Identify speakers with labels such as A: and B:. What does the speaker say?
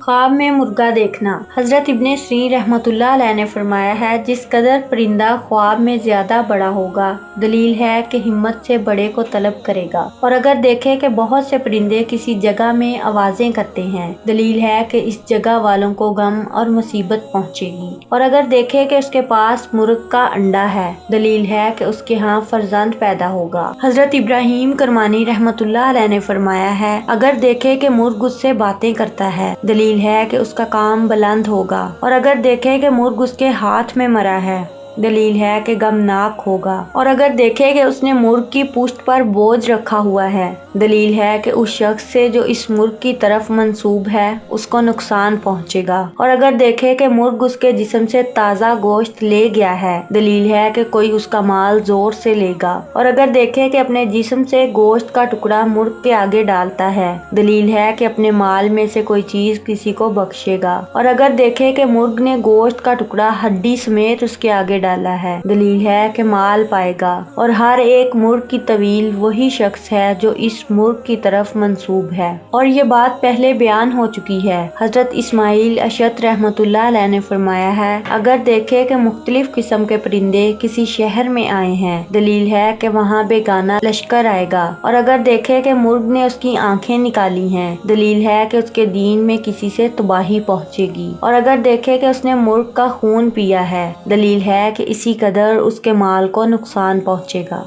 A: ख्वाब में मुर्गा देखना। हजरत इब्ने सीरीन रहमतुल्लाह अलैह ने फरमाया है, जिस कदर परिंदा ख्वाब में ज्यादा बड़ा होगा, दलील है कि हिम्मत से बड़े को तलब करेगा। और अगर देखे कि बहुत से परिंदे किसी जगह में आवाजें करते हैं, दलील है कि इस जगह वालों को गम और मुसीबत पहुंचेगी। और अगर देखे कि उसके पास मुर्ग का अंडा है, दलील है कि उसके यहाँ फर्जंद पैदा होगा। हजरत इब्राहिम करमानी रहमतुल्लाह अलैह ने फरमाया है, अगर देखे कि मुर्ग उससे बातें करता है, दलील है कि उसका काम बुलंद होगा। और अगर देखे कि मुर्ग उसके हाथ में मरा है, दलील है कि गमनाक होगा। और अगर देखे कि उसने मुर्ग की पुष्ट पर बोझ रखा हुआ है, दलील है कि उस शख्स से जो इस मुर्ग की तरफ मंसूब है उसको नुकसान पहुंचेगा। और अगर देखे कि मुर्ग उसके जिस्म से ताज़ा गोश्त ले गया है, दलील है कि कोई उसका माल जोर से लेगा। और अगर देखे कि अपने जिस्म से गोश्त का टुकड़ा मुर्ग के आगे डालता है, दलील है कि अपने माल में से कोई चीज किसी को बख्शेगा। और अगर देखे कि मुर्ग ने गोश्त का टुकड़ा हड्डी समेत उसके आगे डाला है, दलील है कि माल पाएगा। और हर एक मुर्ग की तवील वही शख्स है जो इस मुर्ग की तरफ मंसूब है। और ये बात पहले बयान हो चुकी है। हजरत इस्माइल अशत रहमतुल्लाह अलैह ने फरमाया है, अगर देखे कि मुख्तलिफ किस्म के परिंदे किसी शहर में आए हैं, दलील है कि वहाँ बेगाना लश्कर आएगा। और अगर देखे कि मुर्ग ने उसकी आंखें निकाली हैं, दलील है कि उसके दीन में किसी से तबाही पहुँचेगी। और अगर देखे कि उसने मुर्ग का खून पिया है, दलील है कि इसी कदर उसके माल को नुकसान पहुँचेगा।